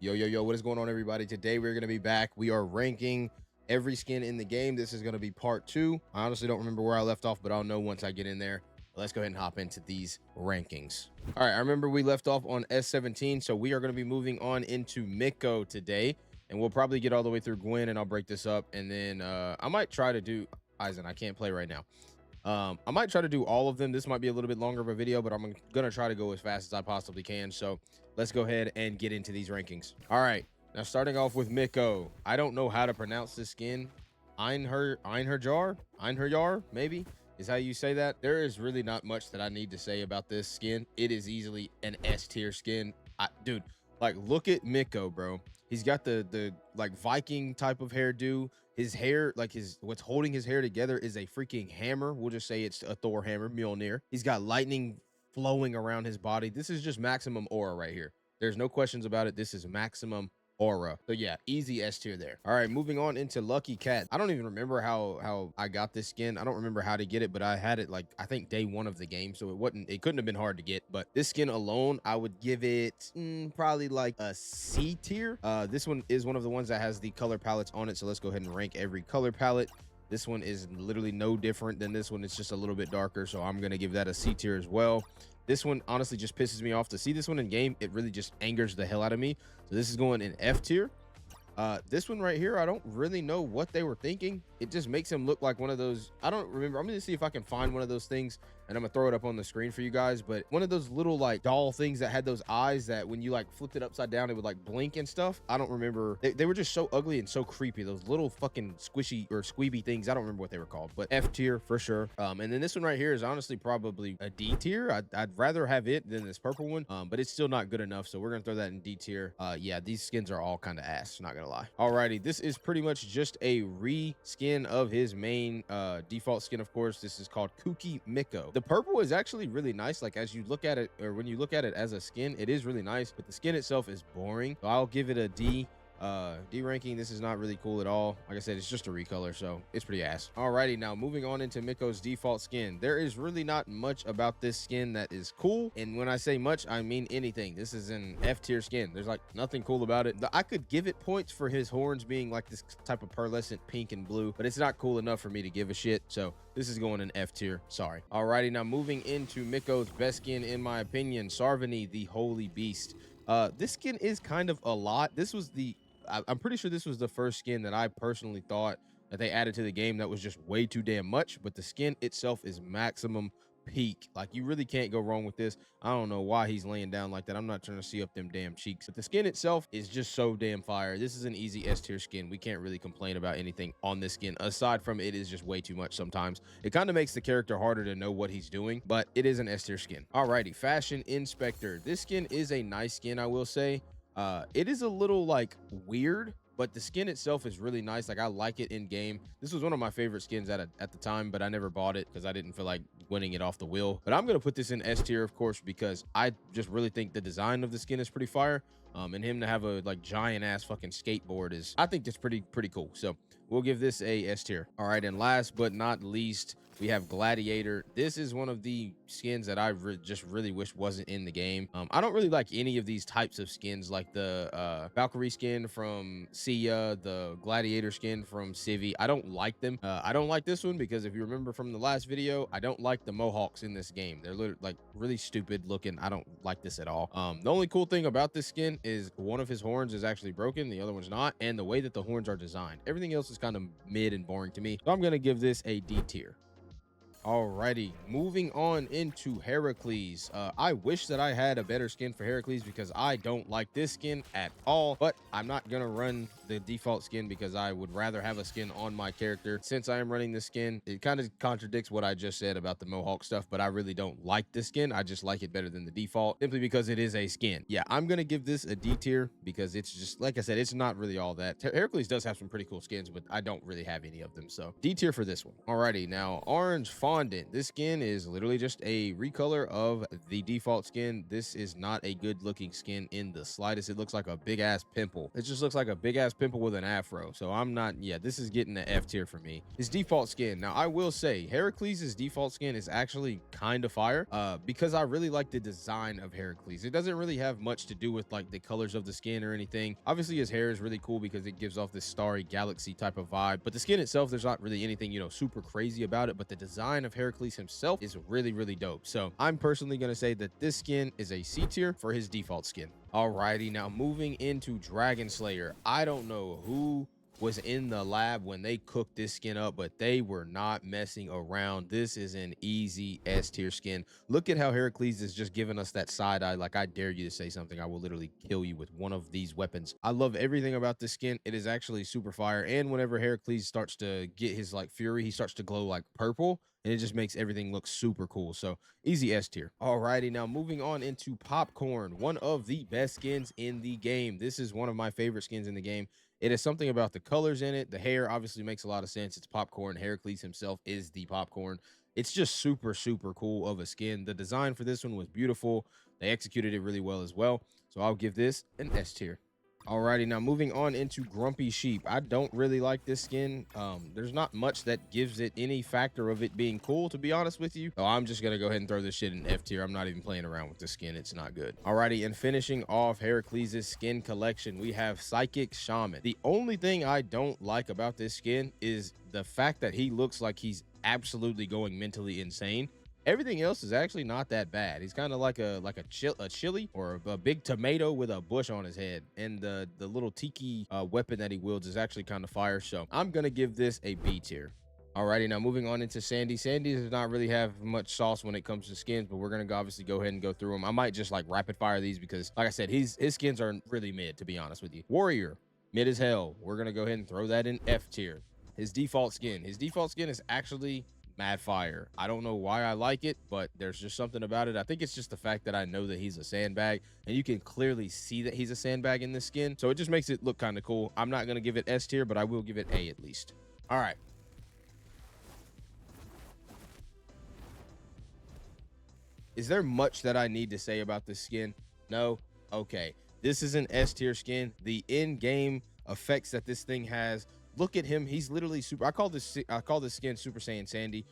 Yo, what is going on, everybody? Today we're going to be back. We are ranking every skin in the game. This is going to be part 2. I honestly don't remember where I left off, but I'll know once I get in there. Let's go ahead and hop into these rankings. All right, I remember we left off on S17, so we are going to be moving on into Miko today, and we'll probably get all the way through Gwen, and I'll break this up, and then I might try to do Aizen. I can't play right now. I might try to do all of them. This might be a little bit longer of a video, but I'm gonna try to go as fast as I possibly can. So let's go ahead and get into these rankings. All right, now starting off with Miko. I don't know how to pronounce this skin. Einherjar, maybe is how you say that. There is really not much that I need to say about this skin. It is easily an S tier skin. Dude, like, look at Miko, bro. He's got the like Viking type of hairdo. His hair, like what's holding his hair together is a freaking hammer. We'll just say it's a Thor hammer, Mjolnir. He's got lightning flowing around his body. This is just maximum aura right here. There's no questions about it. This is maximum aura. So yeah, easy S tier there. All right, moving on into Lucky Cat. I don't even remember how I got this skin. I don't remember how to get it, but I had it like I think day 1 of the game, so it couldn't have been hard to get. But this skin alone, I would give it probably like a C tier. This one is one of the ones that has the color palettes on it, so let's go ahead and rank every color palette. This one is literally no different than this one. It's just a little bit darker, so I'm gonna give that a C tier as well. This one honestly just pisses me off. To see this one in game, it really just angers the hell out of me. So this is going in F tier. This one right here, I don't really know what they were thinking. It just makes him look like one of those, I don't remember. I'm gonna see if I can find one of those things, and I'm gonna throw it up on the screen for you guys. But one of those little like doll things that had those eyes that when you like flipped it upside down, it would like blink and stuff. I don't remember. They were just so ugly and so creepy. Those little fucking squishy or squeeby things. I don't remember what they were called, but F tier for sure. And then this one right here is honestly probably a D tier. I'd rather have it than this purple one, but it's still not good enough. So we're gonna throw that in D tier. Yeah, these skins are all kind of ass, not gonna lie. Alrighty, this is pretty much just a reskin of his main default skin. Of course, this is called Kuki Miko. The purple is actually really nice. Like, as you look at it, or when you look at it as a skin, it is really nice, but the skin itself is boring. So I'll give it a D. D ranking. This is not really cool at all. Like I said, it's just a recolor, so it's pretty ass. Alrighty, now moving on into Miko's default skin. There is really not much about this skin that is cool, and when I say much, I mean anything. This is an F tier skin. There's like nothing cool about it. I could give it points for his horns being like this type of pearlescent pink and blue, but it's not cool enough for me to give a shit, so this is going in F tier. Sorry. Alrighty, now moving into Miko's best skin in my opinion, Sarvani the Holy Beast. This skin is kind of a lot. This was I'm pretty sure this was the first skin that I personally thought that they added to the game that was just way too damn much, but the skin itself is maximum peak. Like, you really can't go wrong with this. I don't know why he's laying down like that. I'm not trying to see up them damn cheeks, but the skin itself is just so damn fire. This is an easy S tier skin. We can't really complain about anything on this skin aside from it is just way too much sometimes. It kind of makes the character harder to know what he's doing, but it is an S tier skin. Alrighty, Fashion Inspector. This skin is a nice skin, I will say. It is a little like weird, but the skin itself is really nice. Like, I like it in game. This was one of my favorite skins at the time, but I never bought it because I didn't feel like winning it off the wheel. But I'm gonna put this in S tier, of course, because I just really think the design of the skin is pretty fire. And him to have a like giant ass fucking skateboard is, I think it's pretty cool. So we'll give this a S tier. All right, and last but not least, we have Gladiator. This is one of the skins that I just really wish wasn't in the game. I don't really like any of these types of skins, like the Valkyrie skin from Sia, the Gladiator skin from Civi. I don't like them. I don't like this one because if you remember from the last video, I don't like the mohawks in this game. They're literally like really stupid looking. I don't like this at all. The only cool thing about this skin is one of his horns is actually broken, the other one's not, and the way that the horns are designed. Everything else is kind of mid and boring to me, so I'm gonna give this a D tier. Alrighty, moving on into Heracles. I wish that I had a better skin for Heracles because I don't like this skin at all, but I'm not gonna run the default skin because I would rather have a skin on my character. Since I am running this skin, it kind of contradicts what I just said about the Mohawk stuff, but I really don't like this skin. I just like it better than the default simply because it is a skin. Yeah, I'm gonna give this a D tier because it's just, like I said, it's not really all that. Heracles does have some pretty cool skins, but I don't really have any of them, so D tier for this one. Alrighty, now Orange Fawn Fondant. This skin is literally just a recolor of the default skin. This is not a good looking skin in the slightest. It looks like a big ass pimple. It just looks like a big ass pimple with an afro. So I'm not, yeah, this is getting the F tier for me. His default skin. Now I will say Heracles' default skin is actually kind of fire because I really like the design of Heracles. It doesn't really have much to do with like the colors of the skin or anything. Obviously his hair is really cool because it gives off this starry galaxy type of vibe, but the skin itself, there's not really anything, you know, super crazy about it, but the design of Heracles himself is really, really dope. So I'm personally going to say that this skin is a C tier for his default skin. Alrighty, now moving into Dragon Slayer. I don't know who was in the lab when they cooked this skin up, but they were not messing around. This is an easy S tier skin. Look at how Heracles is just giving us that side eye. Like, I dare you to say something, I will literally kill you with one of these weapons. I love everything about this skin. It is actually super fire. And whenever Heracles starts to get his like fury, he starts to glow like purple, and it just makes everything look super cool. So easy S tier. Alrighty, now moving on into Popcorn, one of the best skins in the game. This is one of my favorite skins in the game. It is something about the colors in it. The hair obviously makes a lot of sense. It's Popcorn. Heracles himself is the Popcorn. It's just super, super cool of a skin. The design for this one was beautiful. They executed it really well as well. So I'll give this an S tier. Alrighty, now moving on into Grumpy Sheep. I don't really like this skin. There's not much that gives it any factor of it being cool, to be honest with you. So I'm just gonna go ahead and throw this shit in F tier. I'm not even playing around with this skin. It's not good. Alrighty, and finishing off Heracles' skin collection, we have Psychic Shaman. The only thing I don't like about this skin is the fact that he looks like he's absolutely going mentally insane. Everything else is actually not that bad. He's kind of like a chili or a big tomato with a bush on his head, and the little tiki weapon that he wields is actually kind of fire. So I'm gonna give this a B tier. Alrighty, now moving on into Sandy. Sandy does not really have much sauce when it comes to skins, but we're gonna obviously go ahead and go through them. I might just like rapid fire these because, like I said, his skins are really mid, to be honest with you. Warrior, mid as hell. We're gonna go ahead and throw that in F tier. His default skin is actually mad fire. I don't know why I like it, but there's just something about it. I think it's just the fact that I know that he's a sandbag, and you can clearly see that he's a sandbag in this skin, so it just makes it look kind of cool. I'm not gonna give it S tier, but I will give it A at least. All right, is there much that I need to say about this skin? No. Okay, this is an S tier skin. The in-game effects that this thing has, look at him. He's literally super. I call this skin Super Saiyan Sandy,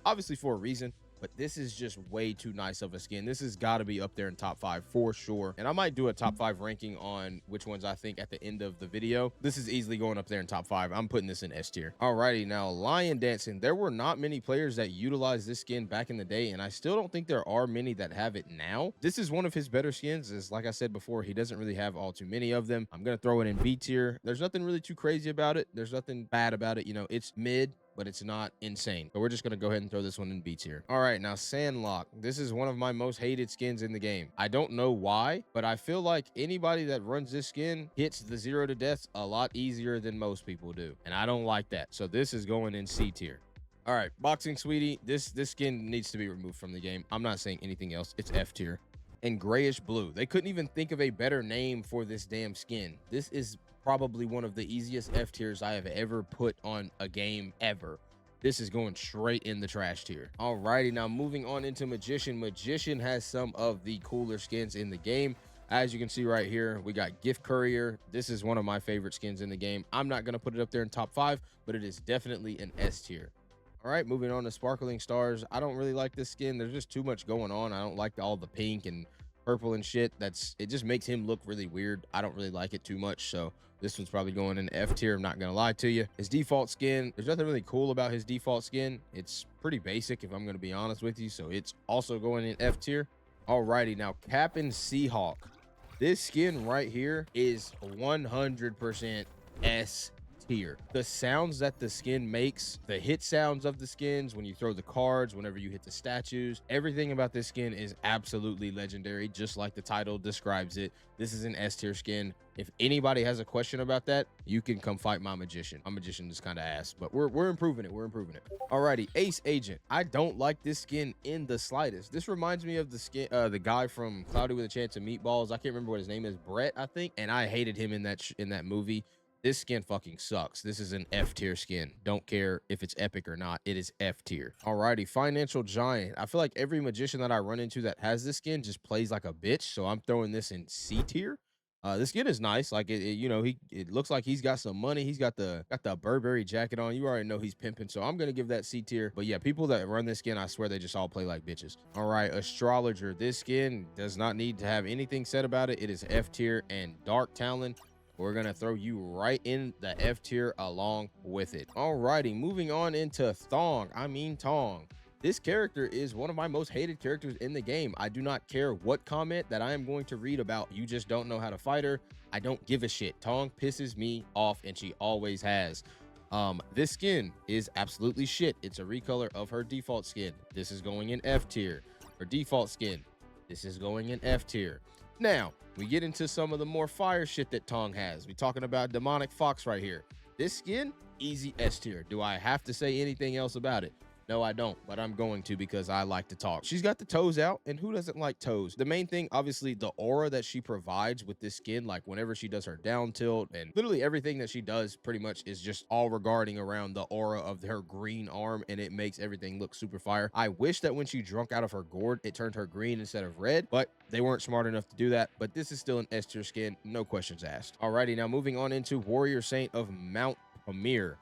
obviously for a reason, but this is just way too nice of a skin. This has got to be up there in top 5 for sure, and I might do a top 5 ranking on which ones I think at the end of the video. This is easily going up there in top 5. I'm putting this in S tier. Alrighty, now Lion Dancing. There were not many players that utilized this skin back in the day, and I still don't think there are many that have it now. This is one of his better skins, as like I said before, he doesn't really have all too many of them. I'm gonna throw it in B tier. There's nothing really too crazy about it. There's nothing bad about it. You know, it's mid, but it's not insane. So we're just gonna go ahead and throw this one in B tier. All right, now Sandlock. This is one of my most hated skins in the game. I don't know why, but I feel like anybody that runs this skin hits the 0 to deaths a lot easier than most people do, and I don't like that. So this is going in C tier. All right, Boxing Sweetie. This skin needs to be removed from the game. I'm not saying anything else. It's F tier. And Grayish Blue. They couldn't even think of a better name for this damn skin. This is probably one of the easiest F tiers I have ever put on a game ever. This is going straight in the trash tier. Alrighty, now moving on into Magician. Magician has some of the cooler skins in the game. As you can see right here, we got Gift Courier. This is one of my favorite skins in the game. I'm not going to put it up there in top 5, but it is definitely an S tier. All right, moving on to Sparkling Stars. I don't really like this skin. There's just too much going on. I don't like all the pink and purple and shit. It just makes him look really weird. I don't really like it too much, so this one's probably going in F tier. I'm not gonna lie to you. His default skin, there's nothing really cool about his default skin. It's pretty basic, if I'm gonna be honest with you, so it's also going in F tier. Alrighty, now Cap'n Seahawk. This skin right here is 100% S tier. The sounds that the skin makes, the hit sounds of the skins, when you throw the cards, whenever you hit the statues, everything about this skin is absolutely legendary, just like the title describes it. This is an S tier skin. If anybody has a question about that, you can come fight my Magician. My Magician is kind of ass, but we're improving it. We're improving it. Alrighty, Ace Agent. I don't like this skin in the slightest. This reminds me of the skin, the guy from Cloudy with a Chance of Meatballs. I can't remember what his name is, Brett, I think, and I hated him in that movie. This skin fucking sucks. This is an F tier skin. Don't care if it's epic or not. It is F tier. Alrighty, Financial Giant. I feel like every magician that I run into that has this skin just plays like a bitch. So I'm throwing this in C tier. This skin is nice. Like you know, it looks like he's got some money. He's got the Burberry jacket on. You already know he's pimping. So I'm gonna give that C tier. But yeah, people that run this skin, I swear they just all play like bitches. All right, Astrologer. This skin does not need to have anything said about it. It is F tier. And Dark Talon, we're gonna throw you right in the F tier along with it. Alrighty, moving on into Tong. This character is one of my most hated characters in the game. I do not care what comment that I am going to read about. You just don't know how to fight her. I don't give a shit. Tong pisses me off, and she always has. This skin is absolutely shit. It's a recolor of her default skin. This is going in F tier. Her default skin, this is going in F tier. Now, we get into some of the more fire shit that Tong has. We're talking about Demonic Fox right here. This skin, easy S tier. Do I have to say anything else about it? No, I don't, but I'm going to because I like to talk. She's got the toes out, and who doesn't like toes? The main thing, obviously, the aura that she provides with this skin, like whenever she does her down tilt, and literally everything that she does pretty much is just all regarding around the aura of her green arm, and it makes everything look super fire. I wish that when she drunk out of her gourd, it turned her green instead of red, but they weren't smart enough to do that. But this is still an S tier skin, no questions asked. Alrighty, now moving on into Warrior Saint of Mount Pamir.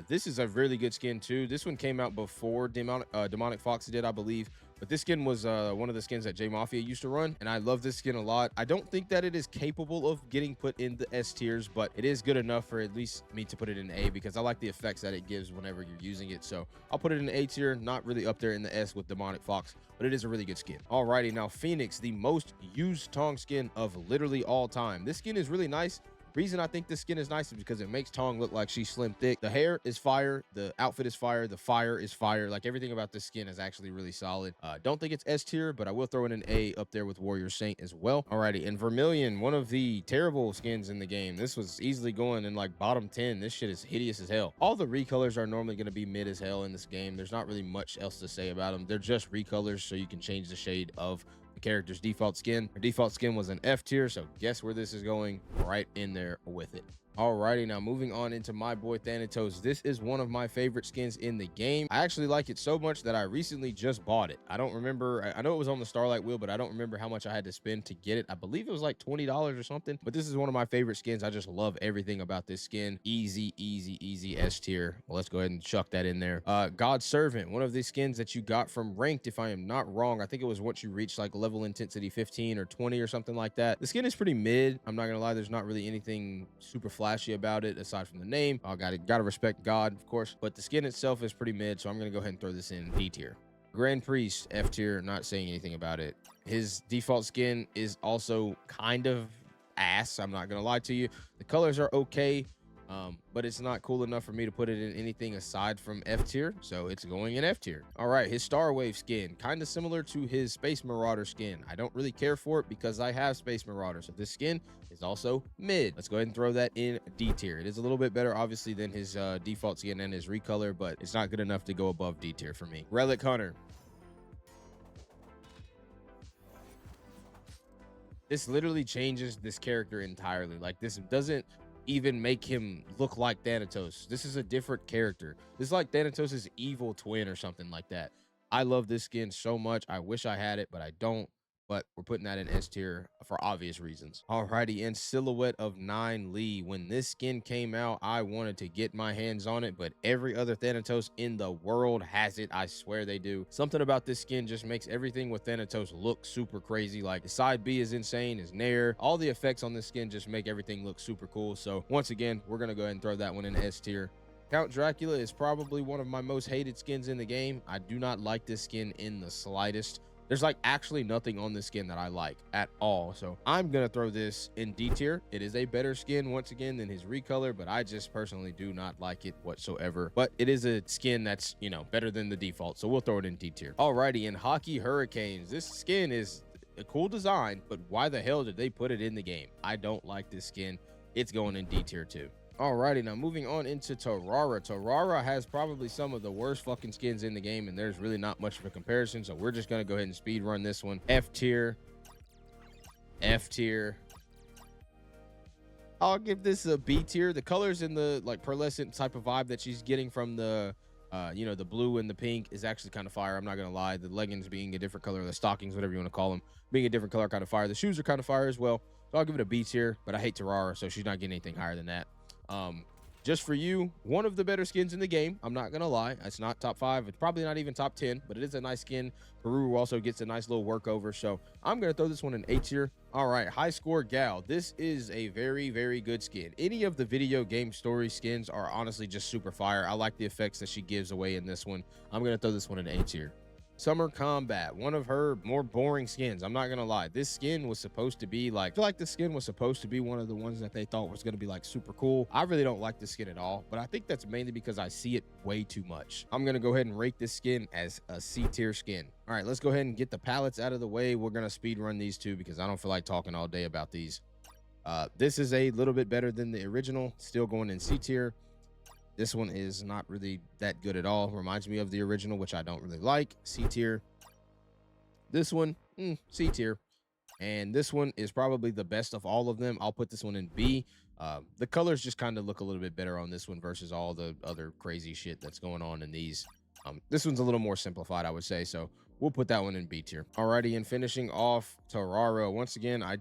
This is a really good skin too. This one came out before Demonic Fox did, I believe. But this skin was one of the skins that J Mafia used to run, and I love this skin a lot. I don't think that it is capable of getting put in the S tiers, but it is good enough for at least me to put it in A because I like the effects that it gives whenever you're using it. So I'll put it in A tier, not really up there in the S with Demonic Fox, but it is a really good skin. Alrighty, now Phoenix, the most used Tong skin of literally all time. This skin is really nice. Reason I think this skin is nice is because it makes Tong look like she's slim thick. The hair is fire, the outfit is fire, the fire is fire. Like everything about this skin is actually really solid. Don't think it's S tier, but I will throw in an A up there with Warrior Saint as well. Alrighty, and Vermilion, one of the terrible skins in the game. This was easily going in like bottom 10. This shit is hideous as hell. All the recolors are normally going to be mid as hell in this game. There's not really much else to say about them. They're just recolors, so you can change the shade of character's default skin. Her default skin was an F tier, so guess where this is going? Right in there with it. Alrighty, now moving on into my boy Thanatos. This is one of my favorite skins in the game. I actually like it so much that I recently just bought it. I don't remember, I know it was on the Starlight wheel, but I don't remember how much I had to spend to get it. I believe it was like $20 or something, but this is one of my favorite skins. I just love everything about this skin. Easy S tier. Well, let's go ahead and chuck that in there. God Servant, one of these skins that you got from Ranked, if I am not wrong. I think it was once you reach like level intensity 15 or 20 or something like that. The skin is pretty mid. I'm not gonna lie, there's not really anything super flashy about it aside from the name. I gotta respect God, of course, but the skin itself is pretty mid, so I'm gonna go ahead and throw this in D tier. Grand Priest, F tier, not saying anything about it. His default skin is also kind of ass, I'm not gonna lie to you. The colors are okay, but it's not cool enough for me to put it in anything aside from F tier, so it's going in F tier. All right, his Star Wave skin, kind of similar to his Space Marauder skin. I don't really care for it because I have Space Marauder, so this skin is also mid. Let's go ahead and throw that in D tier. It is a little bit better, obviously, than his default skin and his recolor, but it's not good enough to go above D tier for me. Relic Hunter. This literally changes this character entirely. Like, this doesn't even make him look like Thanatos. This is a different character. This is like Thanatos' evil twin or something like that. I love this skin so much. I wish I had it, but I don't. But we're putting that in S tier for obvious reasons. Alrighty, and Silhouette of 9 Lee. When this skin came out, I wanted to get my hands on it, but every other Thanatos in the world has it. I swear they do. Something about this skin just makes everything with Thanatos look super crazy. Like, the side B is insane, his Nair. All the effects on this skin just make everything look super cool. So once again, we're gonna go ahead and throw that one in S tier. Count Dracula is probably one of my most hated skins in the game. I do not like this skin in the slightest. There's like actually nothing on this skin that I like at all. So I'm going to throw this in D tier. It is a better skin once again than his recolor, but I just personally do not like it whatsoever. But it is a skin that's, you know, better than the default. So we'll throw it in D tier. Alrighty, in Hockey Hurricanes, this skin is a cool design, but why the hell did they put it in the game? I don't like this skin. It's going in D tier too. Alrighty, now moving on into Terrara. Terrara has probably some of the worst fucking skins in the game, and there's really not much of a comparison, so we're just going to go ahead and speed run this one. F tier, F tier, I'll give this a B tier. The colors in the like pearlescent type of vibe that she's getting from the you know, the blue and the pink is actually kind of fire. I'm not gonna lie. The leggings being a different color, the stockings, whatever you want to call them, being a different color, kind of fire. The shoes are kind of fire as well. So I'll give it a B tier, but I hate Terrara, so she's not getting anything higher than that. Just for you, one of the better skins in the game. I'm not gonna lie, it's not top 5. It's probably not even top 10, but it is a nice skin. Peru also gets a nice little workover, so I'm gonna throw this one in A tier. All right, high score gal. This is a very, very good skin. Any of the video game story skins are honestly just super fire. I like the effects that she gives away in this one. I'm gonna throw this one in A tier. Summer Combat, one of her more boring skins. I'm not gonna lie, this skin was supposed to be like, I feel like this skin was supposed to be one of the ones that they thought was gonna be like super cool. I really don't like this skin at all, but I think that's mainly because I see it way too much. I'm gonna go ahead and rate this skin as a C tier skin. All right, let's go ahead and get the palettes out of the way. We're gonna speed run these two because I don't feel like talking all day about these. This is a little bit better than the original, still going in C tier. This one is not really that good at all. Reminds me of the original, which I don't really like. C tier. This one, C tier. And this one is probably the best of all of them. I'll put this one in B. The colors just kind of look a little bit better on this one versus all the other crazy shit that's going on in these. This one's a little more simplified, I would say. So we'll put that one in B tier. Alrighty, and finishing off Terrara. Once again, I'm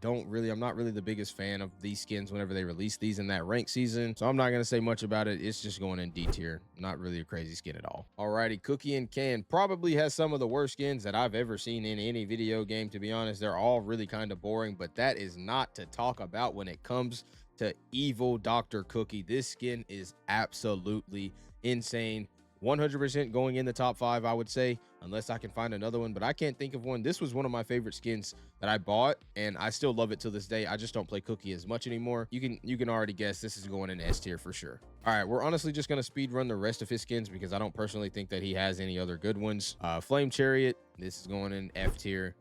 not really the biggest fan of these skins whenever they release these in that rank season. So I'm not going to say much about it. It's just going in D tier. Not really a crazy skin at all. Alrighty, Cookie and Can probably has some of the worst skins that I've ever seen in any video game, to be honest. They're all really kind of boring, but that is not to talk about when it comes to Evil Dr. Cookie. This skin is absolutely insane. 100% going in the top 5, I would say, unless I can find another one, but I can't think of one. This was one of my favorite skins that I bought, and I still love it to this day. I just don't play Cookie as much anymore. You can already guess this is going in S tier for sure. All right, we're honestly just going to speed run the rest of his skins because I don't personally think that he has any other good ones. Flame Chariot, this is going in F tier.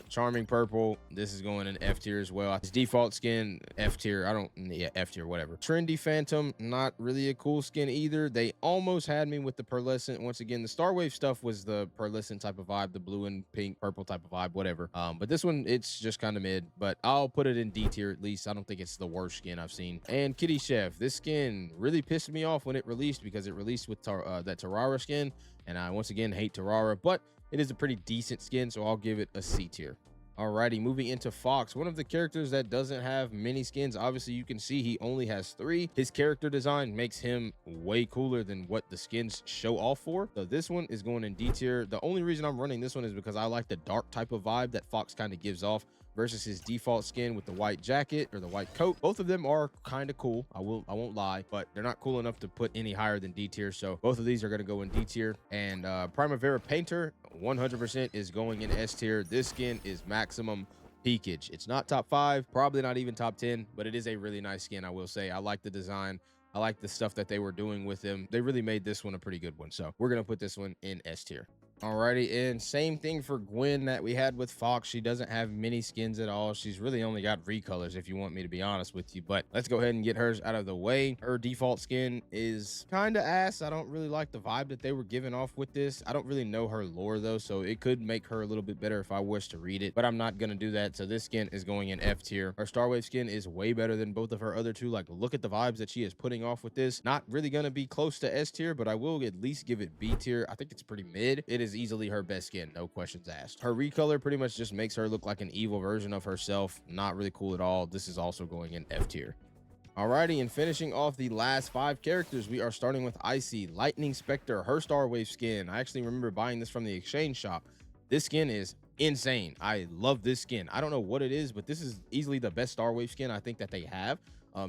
Charming Purple, this is going in F tier as well. His default skin, F tier. F tier, whatever. Trendy Phantom, not really a cool skin either. They almost had me with the pearlescent. Once again, the Star Wave stuff was the pearlescent type of vibe, the blue and pink, purple type of vibe, whatever. But this one, it's just kind of mid, but I'll put it in D tier at least. I don't think it's the worst skin I've seen. And Kitty Chef, this skin really pissed me off when it released because it released with that Terrara skin, and I once again hate Terrara, but it is a pretty decent skin, so I'll give it a C tier. Alrighty, moving into Fox, one of the characters that doesn't have many skins. Obviously, you can see he only has 3. His character design makes him way cooler than what the skins show off for. So this one is going in D tier. The only reason I'm running this one is because I like the dark type of vibe that Fox kind of gives off versus his default skin with the white jacket or the white coat. Both of them are kind of cool. I won't lie, but they're not cool enough to put any higher than D tier. So both of these are going to go in D tier. And Primavera Painter 100% is going in S tier. This skin is maximum peakage. It's not top 5, probably not even top 10, but it is a really nice skin. I will say I like the design. I like the stuff that they were doing with them. They really made this one a pretty good one. So we're going to put this one in S tier. Alrighty, and same thing for Gwen that we had with Fox. She doesn't have many skins at all. She's really only got recolors, if you want me to be honest with you. But let's go ahead and get hers out of the way. Her default skin is kind of ass. I don't really like the vibe that they were giving off with this. I don't really know her lore though, so it could make her a little bit better if I wish to read it, but I'm not gonna do that. So this skin is going in F tier. Her Star Wave skin is way better than both of her other two. Like, look at the vibes that she is putting off with this. Not really gonna be close to S tier, but I will at least give it B tier. I think it's pretty mid. It is easily her best skin, no questions asked. Her recolor pretty much just makes her look like an evil version of herself. Not really cool at all. This is also going in F tier. Alrighty, and finishing off the last 5 characters, we are starting with Icy, Lightning Spectre, her Star Wave skin. I actually remember buying this from the exchange shop. This skin is insane. I love this skin. I don't know what it is, but this is easily the best Star Wave skin I think that they have.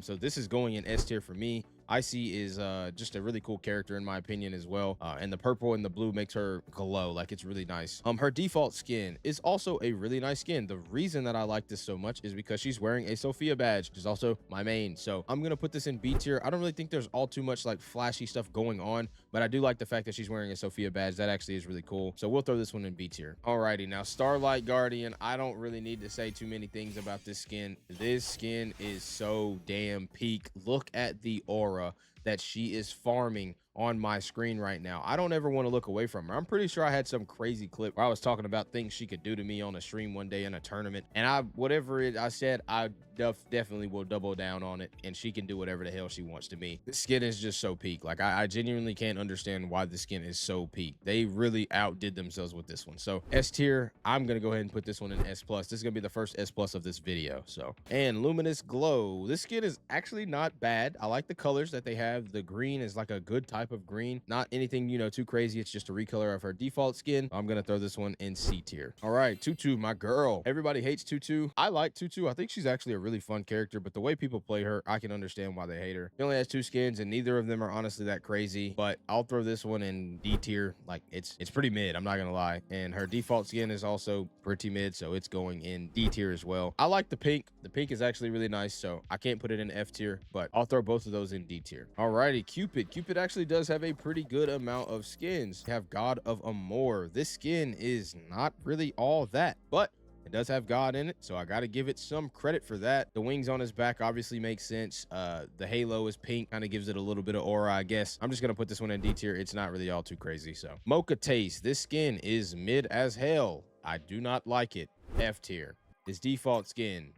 So this is going in S tier for me. Icy is just a really cool character in my opinion as well, and the purple and the blue makes her glow. Like, it's really nice. Her default skin is also a really nice skin. The reason that I like this so much is because she's wearing a Sophia badge, which is also my main. So I'm gonna put this in B tier. I don't really think there's all too much like flashy stuff going on, but I do like the fact that she's wearing a Sophia badge. That actually is really cool. So we'll throw this one in B tier. Alrighty, now Starlight Guardian. I don't really need to say too many things about this skin. This skin is so damn peak. Look at the aura that she is farming on my screen right now. I don't ever want to look away from her. I'm pretty sure I had some crazy clip where I was talking about things she could do to me on a stream one day in a tournament, and I said I definitely will double down on it, and she can do whatever the hell she wants to me. The skin is just so peak. Like I genuinely can't understand why the skin is so peak. They really outdid themselves with this one. So S tier, I'm gonna go ahead and put this one in S plus. This is gonna be the first S plus of this video. So, and Luminous Glow, this skin is actually not bad. I like the colors that they have. The green is like a good type of green, not anything, you know, too crazy. It's just a recolor of her default skin. I'm gonna throw this one in C tier. All right, Tutu, my girl. Everybody hates Tutu. I like Tutu. I think she's actually a really fun character, but the way people play her, I can understand why they hate her. She only has 2 skins, and neither of them are honestly that crazy, but I'll throw this one in D tier. Like it's pretty mid, I'm not gonna lie. And her default skin is also pretty mid, so it's going in D tier as well. I like the pink. The pink is actually really nice, so I can't put it in F tier, but I'll throw both of those in D tier. Alrighty, Cupid. Cupid actually does have a pretty good amount of skins. We have God of Amor. This skin is not really all that, but it does have God in it, so I got to give it some credit for that. The wings on his back obviously make sense. The halo is pink, kind of gives it a little bit of aura, I guess. I'm just going to put this one in D tier. It's not really all too crazy. So Mocha Taste. This skin is mid as hell. I do not like it. F tier. His default skin,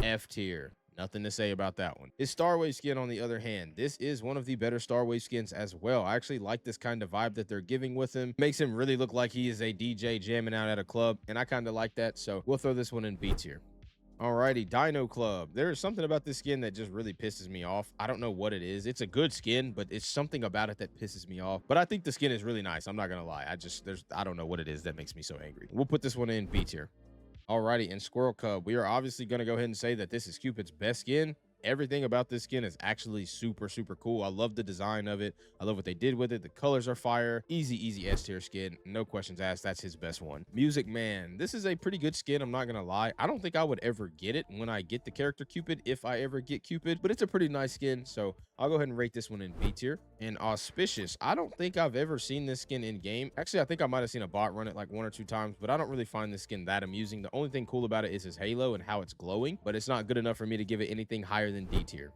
F tier. Nothing to say about that one. His Starwave skin, on the other hand, this is one of the better Starwave skins as well. I actually like this kind of vibe that they're giving with him. Makes him really look like he is a DJ jamming out at a club, and I kind of like that, so we'll throw this one in B tier. Alrighty, Dino Club. There's something about this skin that just really pisses me off. I don't know what it is. It's a good skin, but it's something about it that pisses me off. But I think the skin is really nice. I'm not gonna lie. I don't know what it is that makes me so angry. We'll put this one in B tier. Alrighty, and Squirrel Cub, we are obviously going to go ahead and say that this is Cupid's best skin. Everything about this skin is actually super cool. I love the design of it. I love what they did with it. The colors are fire. Easy S tier skin. No questions asked. That's his best one. Music Man. This is a pretty good skin. I'm not going to lie. I don't think I would ever get it when I get the character Cupid, if I ever get Cupid, but it's a pretty nice skin. So I'll go ahead and rate this one in B tier. And Auspicious. I don't think I've ever seen this skin in game. Actually, I think I might have seen a bot run it like 1 or 2 times, but I don't really find this skin that amusing. The only thing cool about it is his halo and how it's glowing, but it's not good enough for me to give it anything higher than D tier.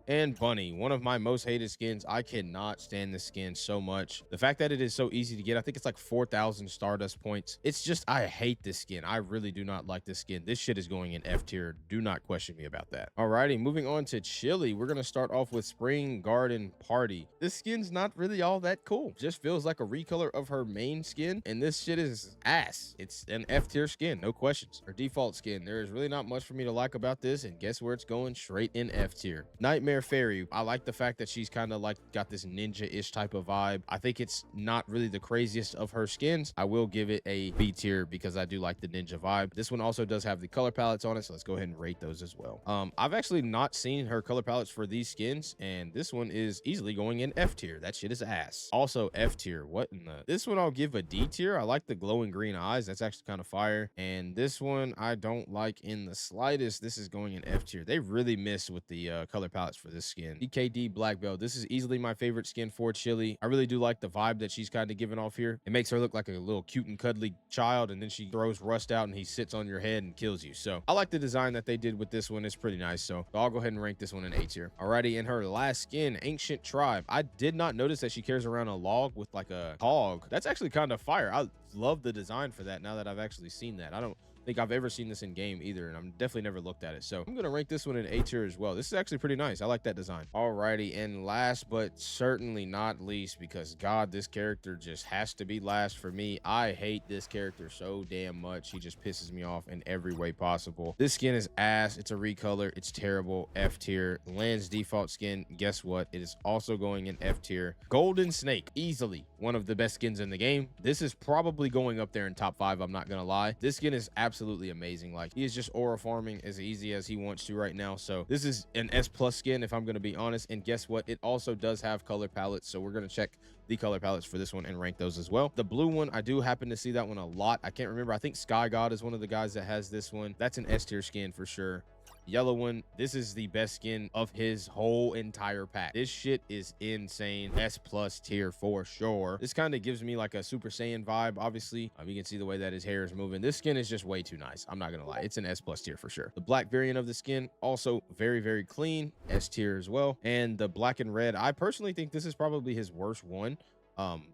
And Bunny, one of my most hated skins. I cannot stand this skin so much. The fact that it is so easy to get, I think it's like 4,000 Stardust points. It's just, I hate this skin. I really do not like this skin. This shit is going in F tier. Do not question me about that. Alrighty, moving on to Chili. We're gonna start off with Spring Garden Party. This skin's not really all that cool. Just feels like a recolor of her main skin, and this shit is ass. It's an F tier skin, no questions. Her default skin, there is really not much for me to like about this, and guess where it's going? Straight in F tier. Nightmare Fairy. I like the fact that she's kind of like got this ninja-ish type of vibe. I think it's not really the craziest of her skins. I will give it a B tier because I do like the ninja vibe. This one also does have the color palettes on it, so let's go ahead and rate those as well. I've actually not seen her color palettes for these skins, and this one is easily going in F tier. That shit is ass. Also F tier. What in the? This one I'll give a D tier. I like the glowing green eyes. That's actually kind of fire. And this one I don't like in the slightest. This is going in F tier. They really missed with the color palettes for this skin. DKD Black Belt. This is easily my favorite skin for Chili. I really do like the vibe that she's kind of giving off here. It makes her look like a little cute and cuddly child, and then she throws Rust out and he sits on your head and kills you. So I like the design that they did with this one. It's pretty nice. So I'll go ahead and rank this one in A tier. Alrighty, in her last skin, Ancient Tribe. I did not notice that she carries around a log with like a hog. That's actually kind of fire. I love the design for that now that I've actually seen that. I don't think I've ever seen this in game either, and I'm definitely never looked at it. So I'm gonna rank this one in A tier as well. This is actually pretty nice. I like that design. Alrighty, and last but certainly not least, because God, this character just has to be last for me. I hate this character so damn much. He just pisses me off in every way possible. This skin is ass. It's a recolor. It's terrible. F tier. Land's default skin, guess what? It is also going in F tier. Golden Snake, easily one of the best skins in the game. This is probably going up there in top 5. I'm not gonna lie. This skin is absolutely amazing. Like, he is just aura farming as easy as he wants to right now. So this is an S plus skin, if I'm going to be honest. And guess what? It also does have color palettes. So we're going to check the color palettes for this one and rank those as well. The blue one, I do happen to see that one a lot. I can't remember. I think Sky God is one of the guys that has this one. That's an S tier skin for sure. Yellow one, this is the best skin of his whole entire pack. This shit is insane. S plus tier for sure. This kind of gives me like a Super Saiyan vibe. Obviously, you can see the way that his hair is moving. This skin is just way too nice. I'm not gonna lie. It's an S plus tier for sure. The black variant of the skin, also very clean. S tier as well. And the black and red, I personally think this is probably his worst one.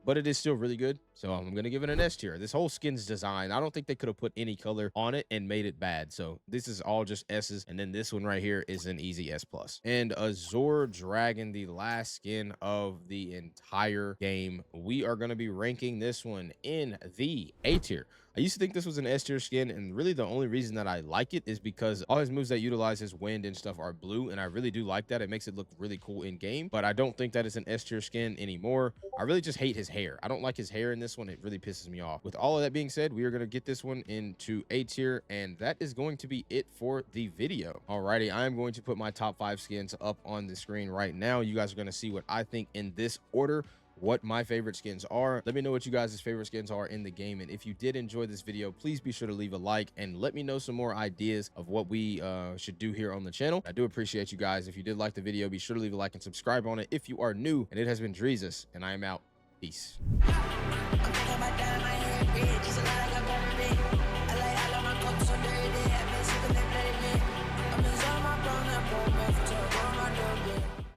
But it is still really good. So I'm gonna give it an S tier. This whole skin's design, I don't think they could have put any color on it and made it bad. So this is all just S's, and then this one right here is an easy S plus. And Azure Dragon, the last skin of the entire game. We are gonna be ranking this one in the A tier. I used to think this was an S tier skin, and really the only reason that I like it is because all his moves that utilize his wind and stuff are blue, and I really do like that. It makes it look really cool in game, but I don't think that is an S tier skin anymore. I really just hate his hair. I don't like his hair in this one. It really pisses me off. With all of that being said, we are going to get this one into A tier, and that is going to be it for the video. Alrighty, I am going to put my top 5 skins up on the screen right now. You guys are going to see what I think in this order, what my favorite skins are. Let me know what you guys' favorite skins are in the game, and if you did enjoy this video, please be sure to leave a like and let me know some more ideas of what we should do here on the channel. I do appreciate you guys. If you did like the video, be sure to leave a like and subscribe on it if you are new. And it has been Dreezus, and I am out. Peace.